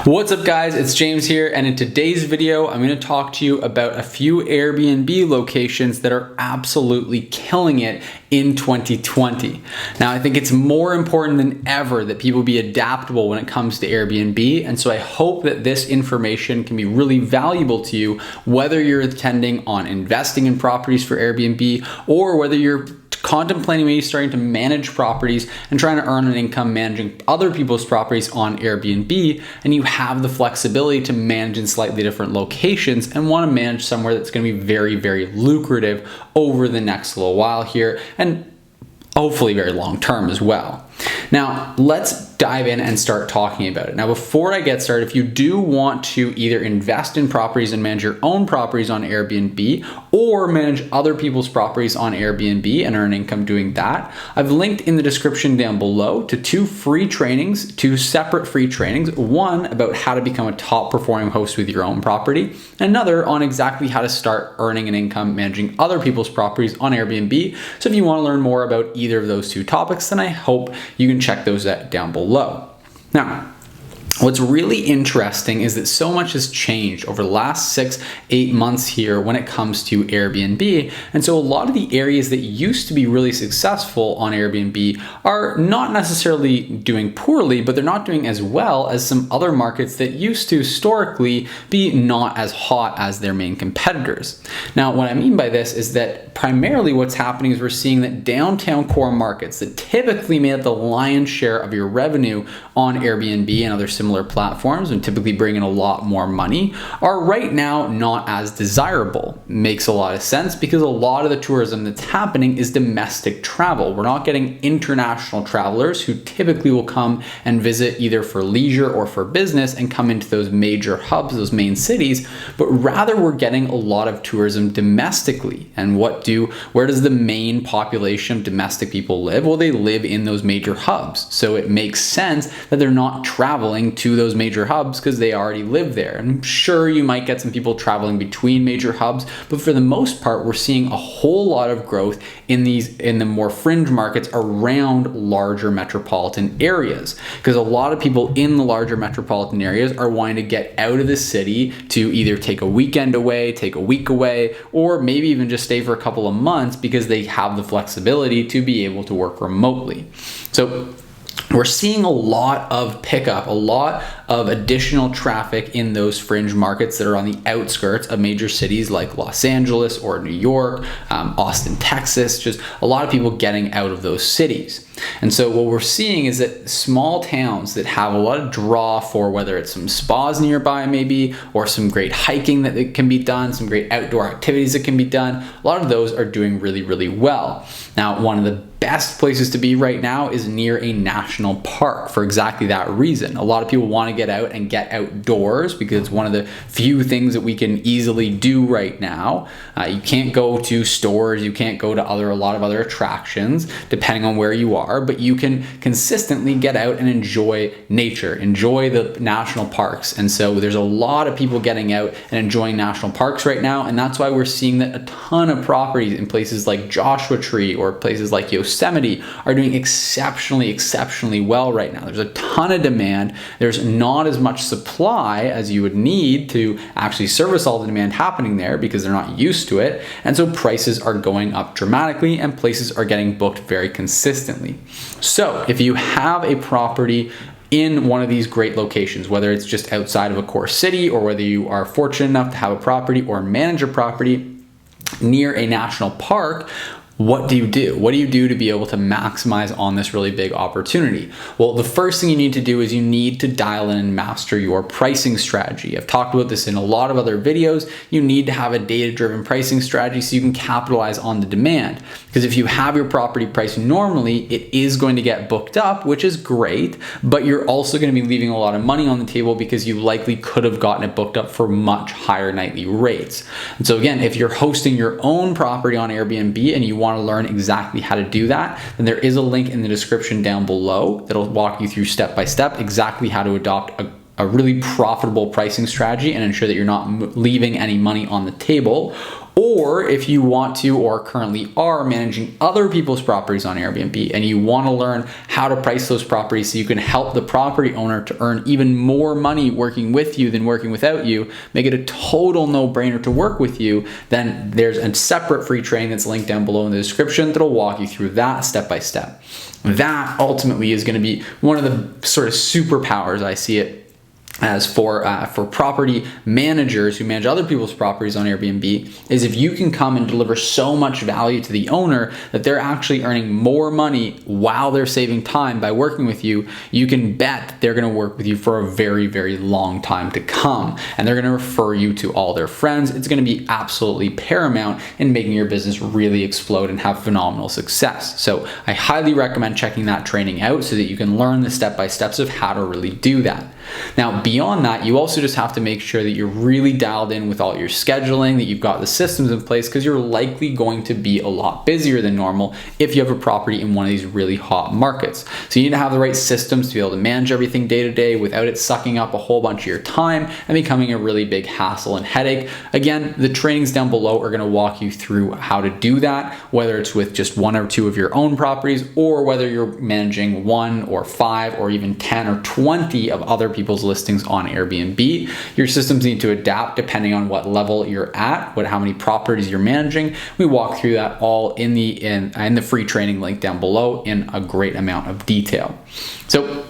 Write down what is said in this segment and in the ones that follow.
What's up guys, it's James here, and in today's video I'm going to talk to you about a few Airbnb locations that are absolutely killing it in 2020. Now I think it's more important than ever that people be adaptable when it comes to Airbnb, and so I hope that this information can be really valuable to you whether you're intending on investing in properties for Airbnb or whether you're contemplating maybe starting to manage properties and trying to earn an income managing other people's properties on Airbnb, and you have the flexibility to manage in slightly different locations and want to manage somewhere that's going to be very, very lucrative over the next little while here, and hopefully very long term as well. Now, let's dive in and start talking about it. Now, before I get started, if you do want to either invest in properties and manage your own properties on Airbnb or manage other people's properties on Airbnb and earn income doing that, I've linked in the description down below to two separate free trainings. One about how to become a top performing host with your own property, and another on exactly how to start earning an income managing other people's properties on Airbnb. So if you want to learn more about either of those two topics, then I hope you can check those out down below. Now, what's really interesting is that so much has changed over the last 6-8 months here when it comes to Airbnb. And so a lot of the areas that used to be really successful on Airbnb are not necessarily doing poorly, but they're not doing as well as some other markets that used to historically be not as hot as their main competitors. Now, what I mean by this is that primarily what's happening is we're seeing that downtown core markets that typically made up the lion's share of your revenue on Airbnb and other similar platforms and typically bring in a lot more money are right now not as desirable. Makes a lot of sense because a lot of the tourism that's happening is domestic travel. We're not getting international travelers who typically will come and visit either for leisure or for business and come into those major hubs, those main cities, but rather we're getting a lot of tourism domestically. And where does the main population of domestic people live? Well, they live in those major hubs. So it makes sense that they're not traveling to those major hubs because they already live there. And sure, you might get some people traveling between major hubs, but for the most part, we're seeing a whole lot of growth in the more fringe markets around larger metropolitan areas, because a lot of people in the larger metropolitan areas are wanting to get out of the city to either take a weekend away, take a week away, or maybe even just stay for a couple of months because they have the flexibility to be able to work remotely. So we're seeing a lot of pickup, a lot of additional traffic in those fringe markets that are on the outskirts of major cities like Los Angeles or New York, Austin, Texas, just a lot of people getting out of those cities. And so what we're seeing is that small towns that have a lot of draw for whether it's some spas nearby maybe, or some great hiking that can be done, some great outdoor activities that can be done, a lot of those are doing really, really well. Now, one of the best places to be right now is near a national park for exactly that reason. A lot of people want to get out and get outdoors because it's one of the few things that we can easily do right now. You can't go to stores, you can't go to a lot of other attractions depending on where you are, but you can consistently get out and enjoy nature, enjoy the national parks. And so there's a lot of people getting out and enjoying national parks right now, and that's why we're seeing that a ton of properties in places like Joshua Tree or places like Yosemite are doing exceptionally well right now. There's a ton of demand. There's not as much supply as you would need to actually service all the demand happening there because they're not used to it. And so prices are going up dramatically and places are getting booked very consistently. So if you have a property in one of these great locations, whether it's just outside of a core city or whether you are fortunate enough to have a property or manage a property near a national park, what do you do? What do you do to be able to maximize on this really big opportunity? Well, the first thing you need to do is you need to dial in and master your pricing strategy. I've talked about this in a lot of other videos. You need to have a data-driven pricing strategy so you can capitalize on the demand. Because if you have your property priced normally, it is going to get booked up, which is great, but you're also going to be leaving a lot of money on the table because you likely could have gotten it booked up for much higher nightly rates. And so again, if you're hosting your own property on Airbnb and you want to learn exactly how to do that, then there is a link in the description down below that'll walk you through step by step exactly how to adopt a really profitable pricing strategy and ensure that you're not leaving any money on the table. Or if you want to or currently are managing other people's properties on Airbnb and you want to learn how to price those properties so you can help the property owner to earn even more money working with you than working without you, make it a total no-brainer to work with you, then there's a separate free training that's linked down below in the description that'll walk you through that step by step. That ultimately is going to be one of the sort of superpowers I see it as for property managers who manage other people's properties on Airbnb, is if you can come and deliver so much value to the owner that they're actually earning more money while they're saving time by working with you, you can bet that they're going to work with you for a very, very long time to come. And they're going to refer you to all their friends. It's going to be absolutely paramount in making your business really explode and have phenomenal success. So I highly recommend checking that training out so that you can learn the step-by-steps of how to really do that. Now, beyond that, you also just have to make sure that you're really dialed in with all your scheduling, that you've got the systems in place, because you're likely going to be a lot busier than normal if you have a property in one of these really hot markets. So you need to have the right systems to be able to manage everything day to day without it sucking up a whole bunch of your time and becoming a really big hassle and headache. Again, the trainings down below are going to walk you through how to do that, whether it's with just one or two of your own properties or whether you're managing 1 or 5 or even 10 or 20 of other people's listings on Airbnb. Your systems need to adapt depending on what level you're at, how many properties you're managing. We walk through that all in the free training link down below in a great amount of detail. So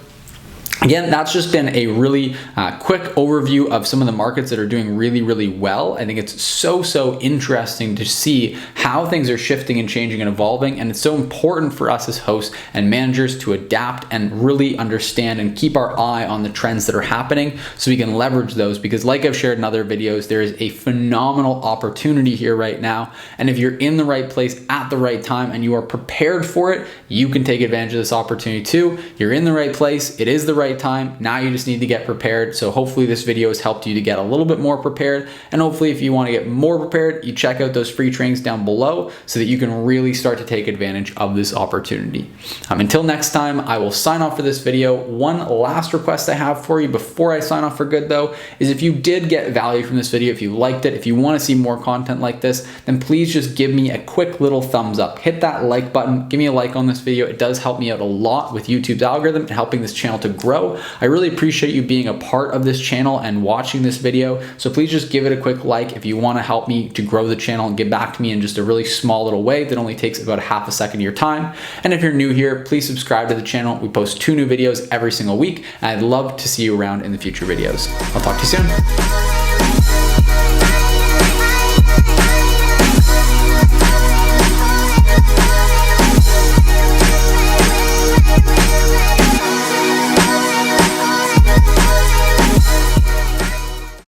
again, that's just been a really quick overview of some of the markets that are doing really, really well. I think it's so interesting to see how things are shifting and changing and evolving. And it's so important for us as hosts and managers to adapt and really understand and keep our eye on the trends that are happening so we can leverage those. Because like I've shared in other videos, there is a phenomenal opportunity here right now. And if you're in the right place at the right time and you are prepared for it, you can take advantage of this opportunity too. You're in the right place. It is the right time. Now you just need to get prepared. So hopefully this video has helped you to get a little bit more prepared. And hopefully if you want to get more prepared, you check out those free trainings down below so that you can really start to take advantage of this opportunity. Until next time, I will sign off for this video. One last request I have for you before I sign off for good though, is if you did get value from this video, if you liked it, if you want to see more content like this, then please just give me a quick little thumbs up. Hit that like button, give me a like on this video. It does help me out a lot with YouTube's algorithm and helping this channel to grow. I really appreciate you being a part of this channel and watching this video. So please just give it a quick like if you want to help me to grow the channel and give back to me in just a really small little way that only takes about half a second of your time. And if you're new here, please subscribe to the channel. We post 2 new videos every single week, and I'd love to see you around in the future videos. I'll talk to you soon.